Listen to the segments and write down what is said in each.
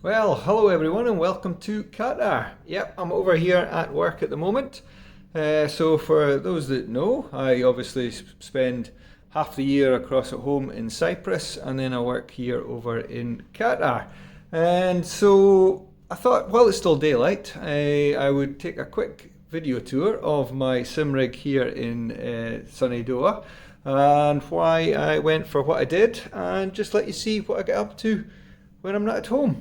Well, hello everyone and welcome to Qatar. Yep, I'm over here at work at the moment. So for those that know, I obviously spend half the year across at home in Cyprus and then I work here over in Qatar. And so I thought, while it's still daylight, I would take a quick video tour of my Simrig here in sunny Doha and why I went for what I did and just let you see what I get up to when I'm not at home.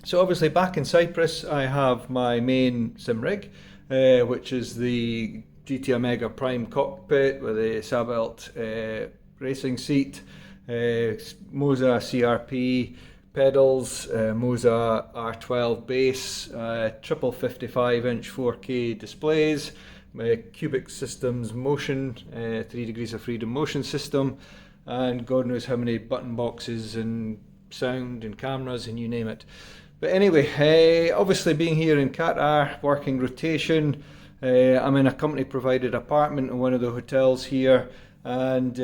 So obviously back in Cyprus I have my main Simrig, which is the GT Omega Prime cockpit with a Sabelt racing seat, Moza CRP Pedals, Moza R12 Base, triple 55-inch 4K displays, Cubic Systems motion, 3 degrees of freedom motion system, and God knows how many button boxes and sound and cameras and you name it. But anyway, obviously being here in Qatar, working rotation, I'm in a company provided apartment in one of the hotels here, and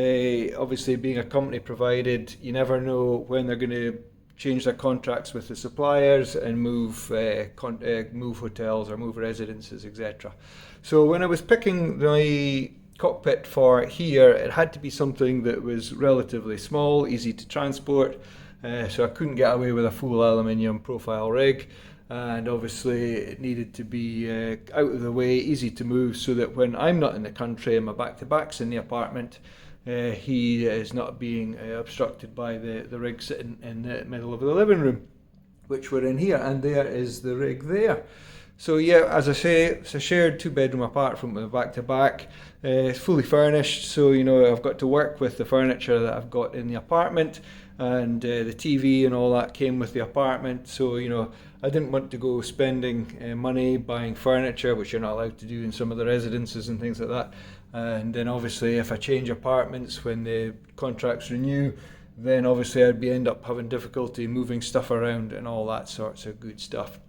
obviously being a company provided, you never know when they're going to change their contracts with the suppliers and move hotels or move residences, etc. So when I was picking the cockpit for here, it had to be something that was relatively small, easy to transport. So I couldn't get away with a full aluminium profile rig, and obviously it needed to be out of the way, easy to move, so that when I'm not in the country and my back-to-back's in the apartment, he is not being obstructed by the rig sitting in the middle of the living room, which we're in here, and there is the rig there. So yeah, as I say, it's a shared 2-bedroom apartment with a back-to-back. It's fully furnished, so you know I've got to work with the furniture that I've got in the apartment, and the TV and all that came with the apartment. So you know I didn't want to go spending money buying furniture, which you're not allowed to do in some of the residences and things like that. And then obviously if I change apartments when the contracts renew, then obviously I'd end up having difficulty moving stuff around and all that sorts of good stuff.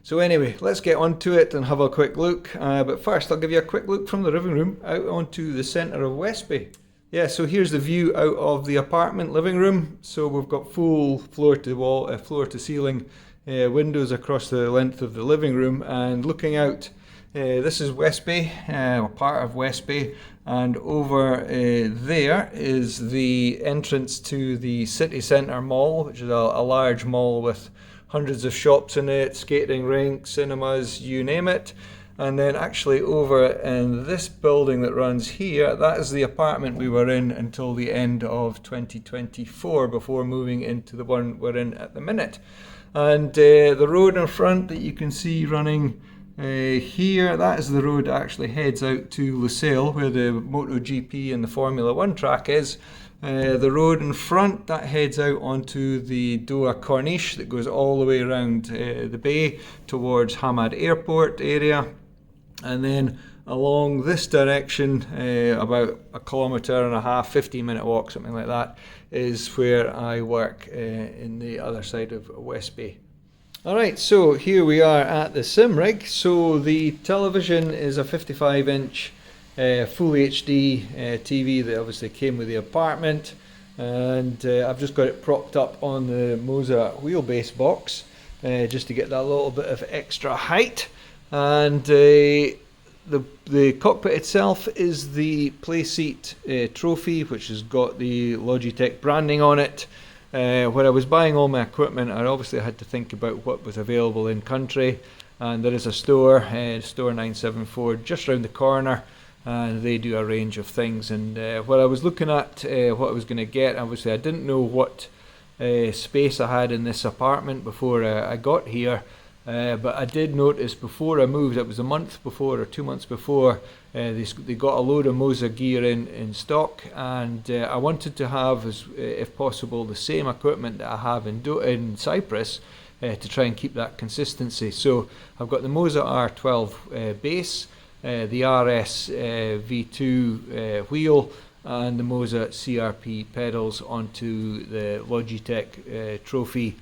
So anyway, let's get on to it and have a quick look. But first I'll give you a quick look from the living room out onto the centre of Westby. Yeah, so here's the view out of the apartment living room. So we've got full floor to wall, floor to ceiling windows across the length of the living room, and looking out, this is Westby, part of Westby, and over there is the entrance to the city centre mall, which is a large mall with hundreds of shops in it, skating rinks, cinemas, you name it. And then actually over in this building that runs here, that is the apartment we were in until the end of 2024 before moving into the one we're in at the minute. And the road in front that you can see running here, that is the road that actually heads out to Lusail, where the MotoGP and the Formula 1 track is. The road in front, that heads out onto the Doha Corniche that goes all the way around the bay towards Hamad Airport area. And then along this direction, about 1.5 kilometres, 15-minute walk, something like that, is where I work in the other side of Westby. Alright, so here we are at the Simrig. So the television is a 55-inch full HD TV that obviously came with the apartment, and I've just got it propped up on the Moza wheelbase box just to get that little bit of extra height. And the cockpit itself is the Playseat Trophy, which has got the Logitech branding on it. When I was buying all my equipment, I obviously had to think about what was available in country, and there is a store, Store 974, just round the corner, and they do a range of things. And when I was looking at what I was going to get, obviously I didn't know what space I had in this apartment before I got here. But I did notice before I moved, it was a month before or 2 months before, they got a load of Moza gear in stock, and I wanted to have, if possible, the same equipment that I have in Cyprus to try and keep that consistency. So I've got the Moza R12 Base, the RS V2 Wheel, and the Moza CRP Pedals onto the Logitech Trophy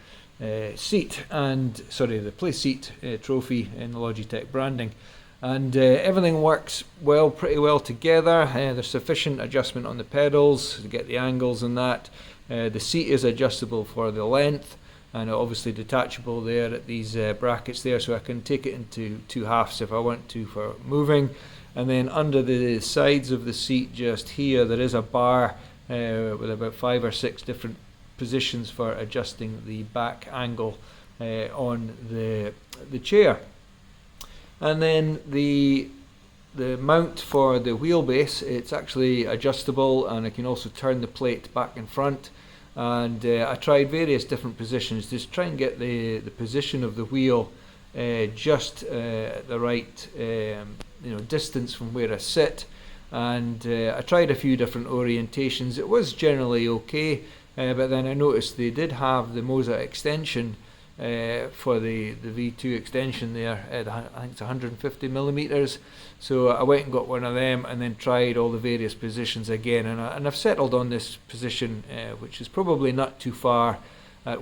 seat, and the Playseat Trophy in the Logitech branding, and everything works pretty well together. There's sufficient adjustment on the pedals to get the angles and that. The seat is adjustable for the length, and obviously detachable there at these brackets there, so I can take it into two halves if I want to for moving. And then under the sides of the seat just here there is a bar with about 5 or 6 different positions for adjusting the back angle on the chair. And then the mount for the wheelbase, it's actually adjustable, and I can also turn the plate back and front. And I tried various different positions just try and get the position of the wheel just at the right distance from where I sit. And I tried a few different orientations. It was generally okay, but then I noticed they did have the Moza extension for the V2 extension there. I think it's 150 millimeters. So I went and got one of them and then tried all the various positions again, and I've settled on this position, which is probably not too far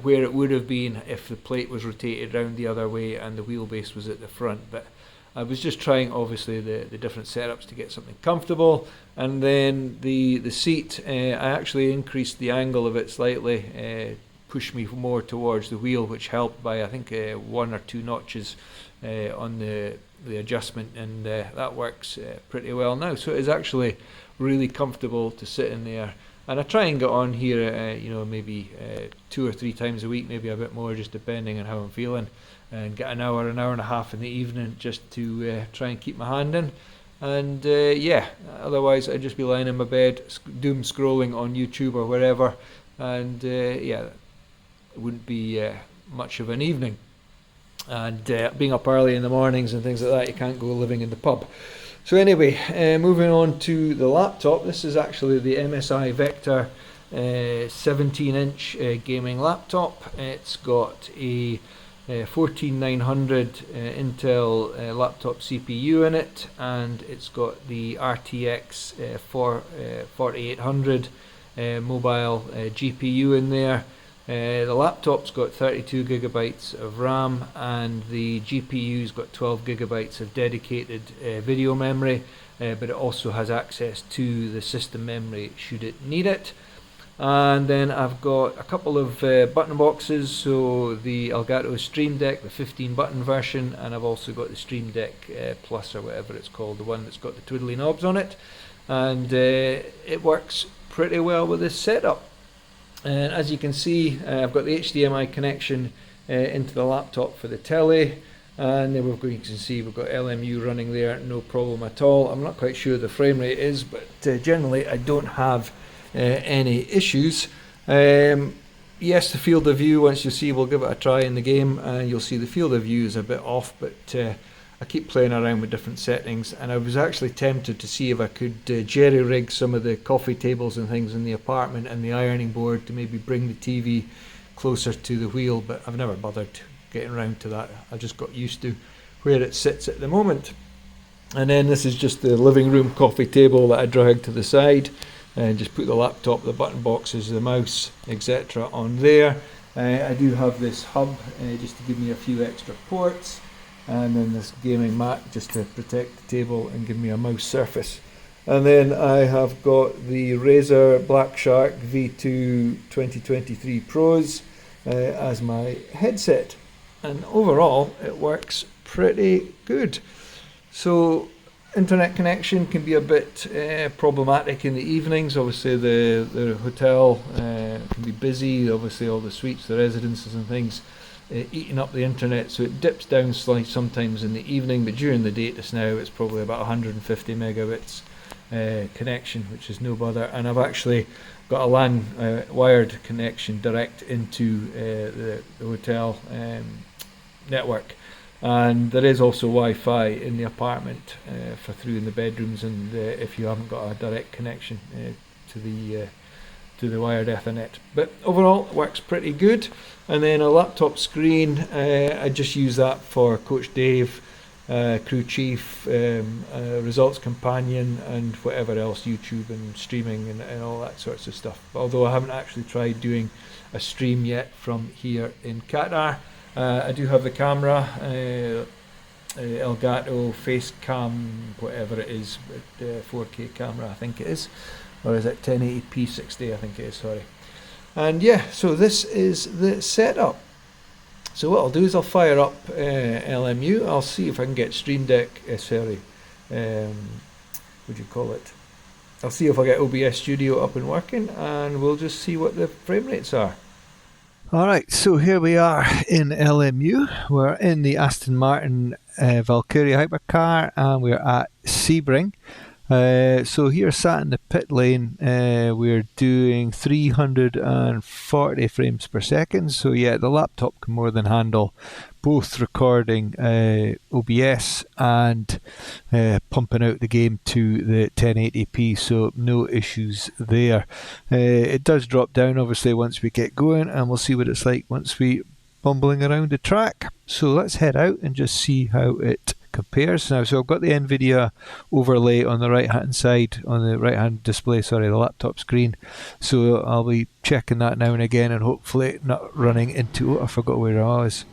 where it would have been if the plate was rotated around the other way and the wheelbase was at the front. But I was just trying obviously the different setups to get something comfortable. And then the seat, I actually increased the angle of it slightly, pushed me more towards the wheel, which helped by I think 1 or 2 notches on the adjustment, and that works pretty well now. So it is actually really comfortable to sit in there, and I try and get on here maybe 2 or 3 times a week, maybe a bit more, just depending on how I'm feeling, and get an hour and a half in the evening just to try and keep my hand in. And yeah, otherwise I'd just be lying in my bed doom scrolling on YouTube or wherever, and yeah, it wouldn't be much of an evening. And being up early in the mornings and things like that, you can't go living in the pub. So anyway, moving on to the laptop. This is actually the MSI Vector 17-inch gaming laptop. It's got a 14900 Intel laptop CPU in it, and it's got the RTX 4800 mobile GPU in there. The laptop's got 32 gigabytes of RAM, and the GPU's got 12 gigabytes of dedicated video memory, but it also has access to the system memory should it need it. And then I've got a couple of button boxes, so the Elgato Stream Deck, the 15 button version, and I've also got the Stream Deck Plus or whatever it's called, the one that's got the twiddly knobs on it, and it works pretty well with this setup. And as you can see, I've got the HDMI connection into the laptop for the telly, and then you can see we've got LMU running there, no problem at all. I'm not quite sure the frame rate is, but generally I don't have any issues. Yes, the field of view, once you see, we'll give it a try in the game, and you'll see the field of view is a bit off, but I keep playing around with different settings, and I was actually tempted to see if I could jerry-rig some of the coffee tables and things in the apartment and the ironing board to maybe bring the TV closer to the wheel, but I've never bothered getting around to that. I just got used to where it sits at the moment. And then this is just the living room coffee table that I dragged to the side, and just put the laptop, the button boxes, the mouse, etc. on there. I do have this hub just to give me a few extra ports, and then this gaming mat just to protect the table and give me a mouse surface. And then I have got the Razer Black Shark V2 2023 Pros as my headset, and overall it works pretty good. So internet connection can be a bit problematic in the evenings. Obviously the hotel can be busy, obviously all the suites, the residences and things eating up the internet, so it dips down slightly sometimes in the evening, but during the day just now it's probably about 150 megabits connection, which is no bother. And I've actually got a LAN wired connection direct into the hotel network, and there is also Wi-Fi in the apartment for through in the bedrooms, and if you haven't got a direct connection to the wired Ethernet. But overall it works pretty good. And then a laptop screen, I just use that for Coach Dave, Crew Chief, Results Companion, and whatever else, YouTube and streaming and all that sorts of stuff. Although I haven't actually tried doing a stream yet from here in Qatar. I do have the camera, Elgato FaceCam, whatever it is, 4K camera I think it is, or is it 1080p 60, I think it is, sorry. And yeah, so this is the setup. So what I'll do is I'll fire up LMU. I'll see if I can get Stream Deck, what do you call it? I'll see if I get OBS Studio up and working, and we'll just see what the frame rates are. Alright, so here we are in LMU. We're in the Aston Martin Valkyria hypercar, and we're at Sebring. So here, sat in the pit lane, we're doing 340 frames per second. So yeah, the laptop can more than handle both recording OBS and pumping out the game to the 1080p, so no issues there. It does drop down obviously once we get going, and we'll see what it's like once we bumbling around the track. So let's head out and just see how it compares now. So I've got the NVIDIA overlay on the right hand side, on the right hand display, sorry, the laptop screen. So I'll be checking that now and again, and hopefully not running into, I forgot where I was.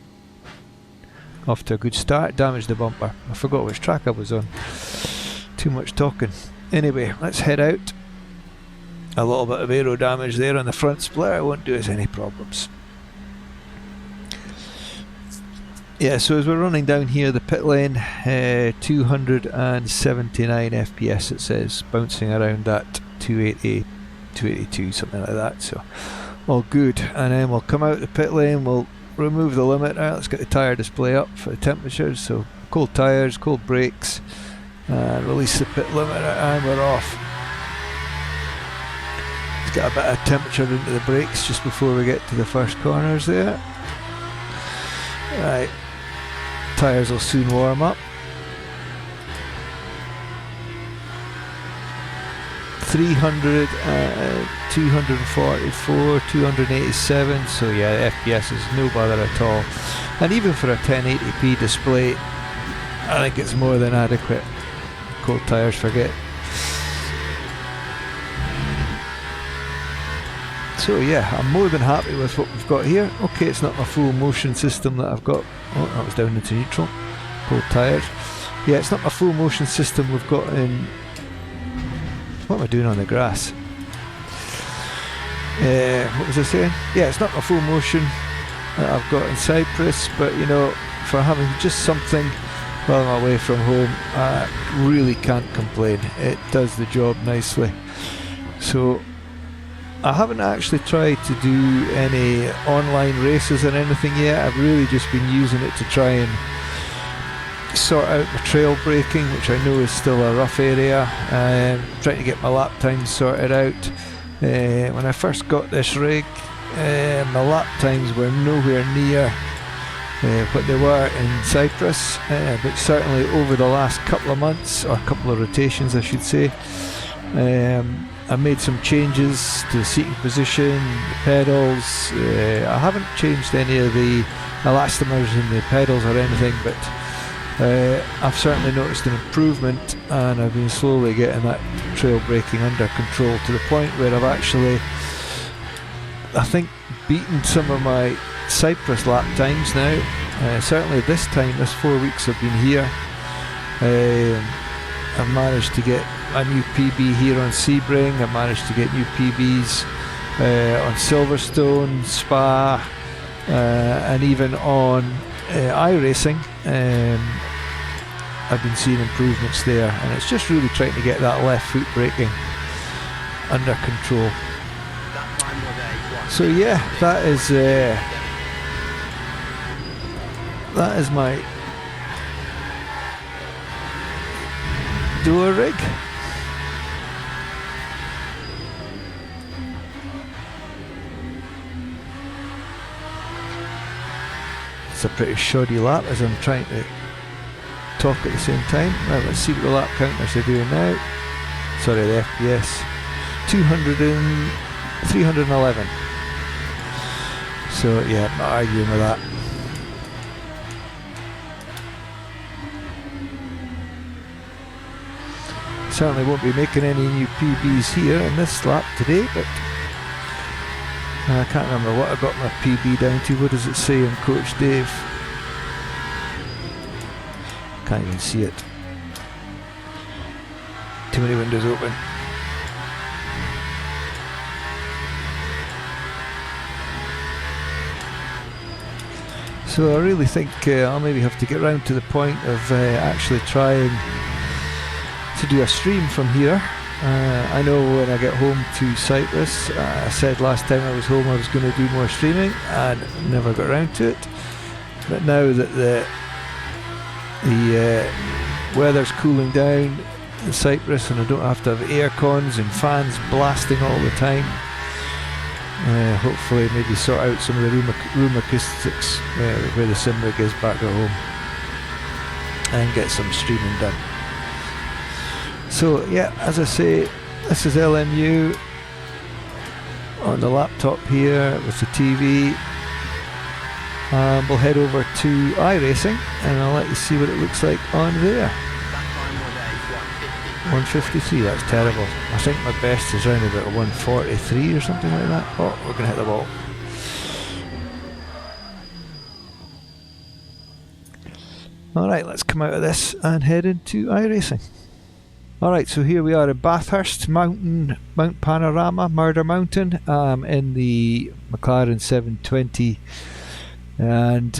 Off to a good start, damaged the bumper. I forgot which track I was on. Too much talking. Anyway, let's head out. A little bit of aero damage there on the front splitter, won't do us any problems. Yeah, so as we're running down here the pit lane, 279 FPS it says, bouncing around that 280, 282, something like that, so all good. And then we'll come out the pit lane, we'll remove the limiter, let's get the tyre display up for the temperatures, so cold tyres, cold brakes, and release the pit limiter, and we're off. Let's get a bit of temperature into the brakes just before we get to the first corners there. Right. Tyres will soon warm up. 300, 244, 287, so yeah, the FPS is no bother at all. And even for a 1080p display, I think it's more than adequate. Cold tyres, forget. So yeah, I'm more than happy with what we've got here. Okay, it's not my full motion system that I've got. Oh, that was down into neutral. Cold tyres. Yeah, it's not my full motion system we've got in... What am I doing on the grass? What was I saying? Yeah, it's not my full motion that I've got in Cyprus, but you know, for having just something while I'm away from home, I really can't complain. It does the job nicely. So I haven't actually tried to do any online races or anything yet. I've really just been using it to try and sort out my trail braking, which I know is still a rough area. Trying to get my lap times sorted out. When I first got this rig, my lap times were nowhere near what they were in Cyprus, but certainly over the last couple of months, or couple of rotations I should say, I made some changes to the seating position, the pedals. I haven't changed any of the elastomers in the pedals or anything, but I've certainly noticed an improvement, and I've been slowly getting that trail braking under control to the point where I've actually, I think, beaten some of my Cyprus lap times now. Certainly this time, this 4 weeks I've been here, I've managed to get a new PB here on Sebring. I've managed to get new PBs on Silverstone, Spa, and even on iRacing. I've been seeing improvements there, and it's just really trying to get that left foot braking under control. So yeah, that is my dual rig. It's a pretty shoddy lap as I'm trying to talk at the same time. Now let's see what the lap counters are doing now. Sorry, the FPS. 311. So yeah, I'm not arguing with that. Certainly won't be making any new PBs here in this lap today, but I can't remember what I got my PB down to. What does it say on Coach Dave? Can't even see it. Too many windows open. So I really think I'll maybe have to get round to the point of actually trying to do a stream from here. I know when I get home to Cyprus, I said last time I was home I was going to do more streaming and never got around to it. But now that the weather's cooling down in Cyprus and I don't have to have air cons and fans blasting all the time, hopefully maybe sort out some of the room acoustics where the Simrig is back at home and get some streaming done. So yeah, as I say, this is LMU on the laptop here with the TV. We'll head over to iRacing and I'll let you see what it looks like on there. 153, that's terrible. I think my best is around about 143 or something like that. Oh, we're going to hit the wall. Alright, let's come out of this and head into iRacing. Alright, so here we are at Bathurst, Mount Panorama, Murder Mountain, in the McLaren 720 and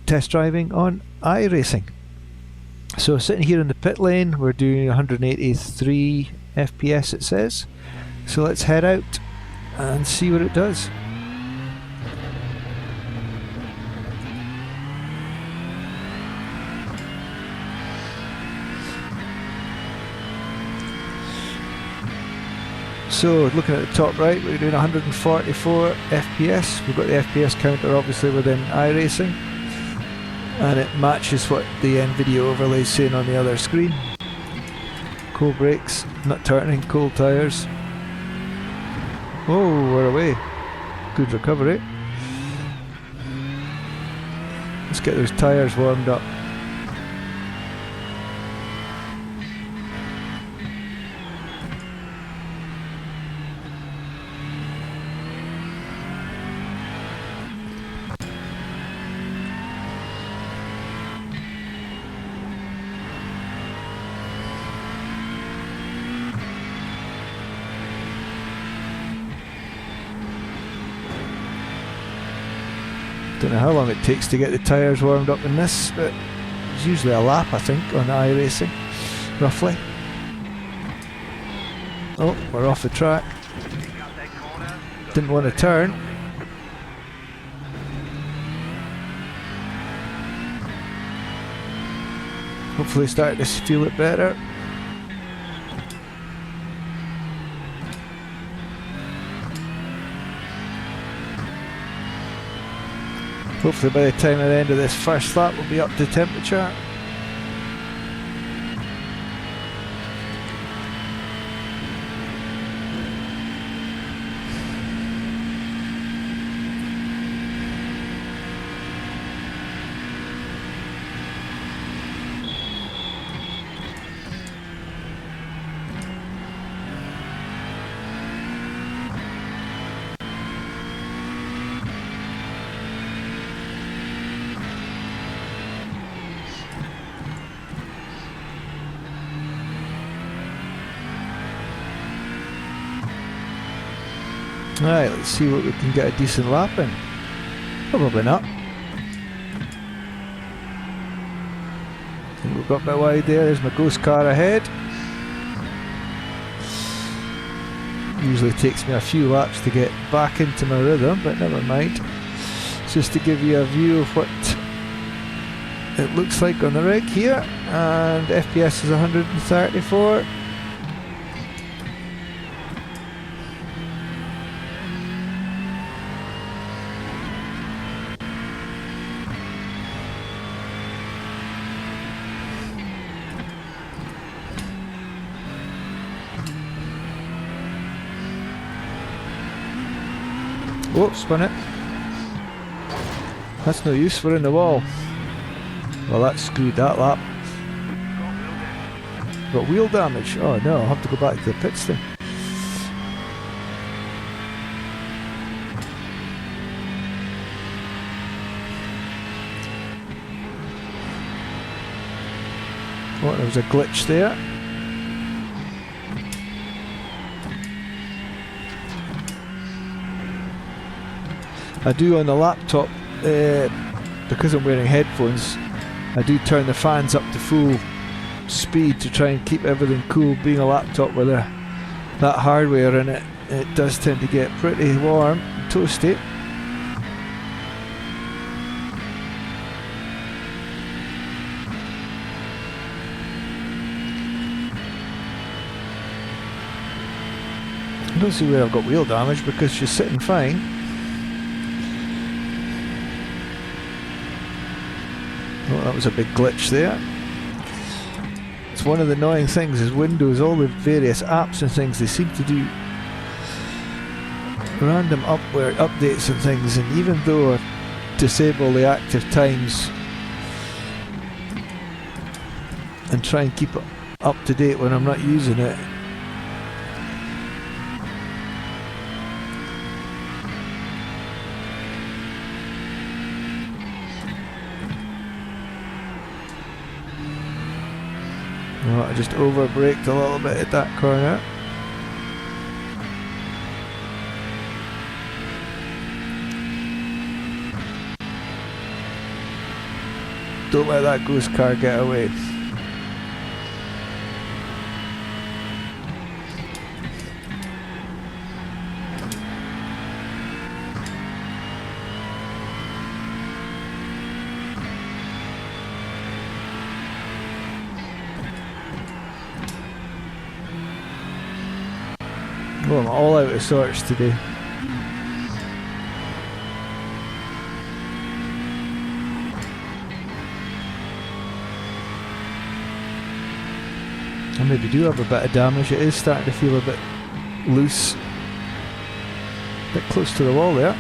test driving on iRacing. So sitting here in the pit lane, we're doing 183 FPS it says. So let's head out and see what it does. So looking at the top right, we're doing 144 FPS. We've got the FPS counter obviously within iRacing, and it matches what the NVIDIA overlay is saying on the other screen. Cold brakes, not turning, cold tyres. Oh, we're away. Good recovery. Let's get those tyres warmed up. Don't know how long it takes to get the tyres warmed up in this, but it's usually a lap I think on iRacing, roughly. Oh, we're off the track. Didn't want to turn. Hopefully starting to feel it better. Hopefully by the time at the end of this first lap we'll be up to temperature. Alright, let's see what we can get a decent lap in. Probably not. I think we've got a bit wide there. There's my ghost car ahead. Usually takes me a few laps to get back into my rhythm, but never mind. Just to give you a view of what it looks like on the rig here, and FPS is 134. Whoop, spun it. That's no use, we're in the wall. Well, that screwed that lap. Got wheel damage. Oh no, I'll have to go back to the pits then. Oh, there was a glitch there. I do on the laptop because I'm wearing headphones, I do turn the fans up to full speed to try and keep everything cool. Being a laptop with that hardware in it, it does tend to get pretty warm and toasty. I don't see where I've got wheel damage because she's sitting fine. Oh, that was a big glitch there. It's one of the annoying things is Windows, all the various apps and things, they seem to do random updates and things, and even though I disable the active times and try and keep it up to date when I'm not using it, oh, I just over-braked a little bit at that corner. Don't let that ghost car get away. Well, I'm all out of sorts today. I maybe do have a bit of damage. It is starting to feel a bit loose. A bit close to the wall there.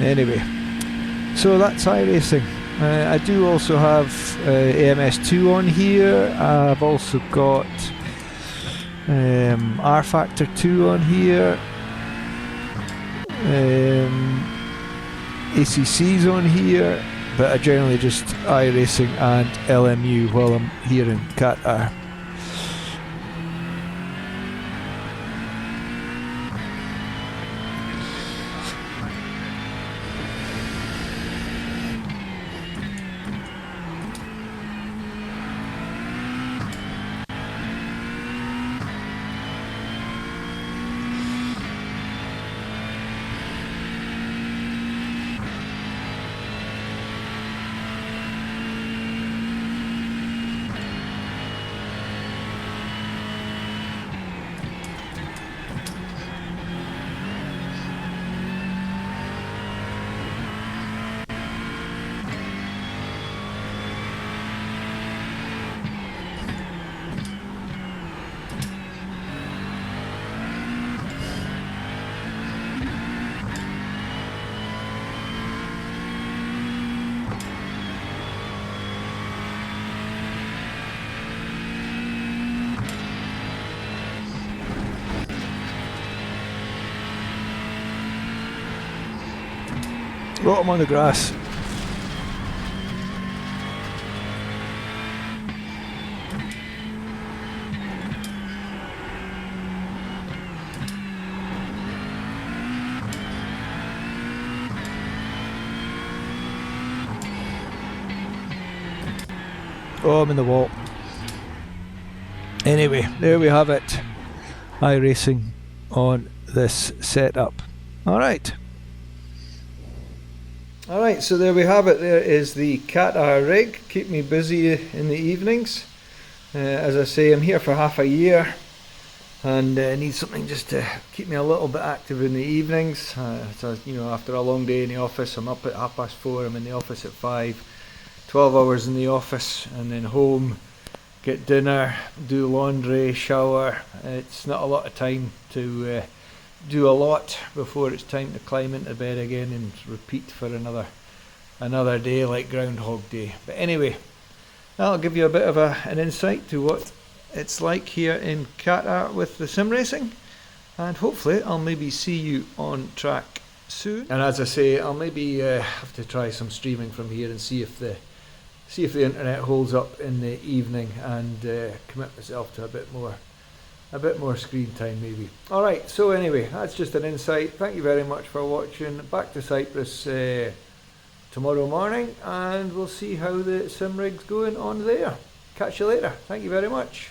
Anyway, so that's iRacing. I do also have AMS2 on here. I've also got R Factor 2 on here. ACC's on here, but I generally just iRacing and LMU while I'm here in Qatar. Got him on the grass. Oh, I'm in the wall. Anyway, there we have it. iRacing on this setup. Alright. Alright, so there we have it. There is the Qatar rig. Keep me busy in the evenings. As I say, I'm here for half a year and need something just to keep me a little bit active in the evenings. So, you know, after a long day in the office, I'm up at 4:30, I'm in the office at 5, 12 hours in the office and then home, get dinner, do laundry, shower. It's not a lot of time to do a lot before it's time to climb into bed again and repeat for another day like Groundhog Day. But anyway, that'll give you a bit of an insight to what it's like here in Qatar with the sim racing, and hopefully I'll maybe see you on track soon. And as I say, I'll maybe have to try some streaming from here and see if the internet holds up in the evening, and commit myself to a bit more screen time maybe. Alright, so anyway, that's just an insight. Thank you very much for watching. Back to Cyprus tomorrow morning, and we'll see how the sim rig's going on there. Catch you later. Thank you very much.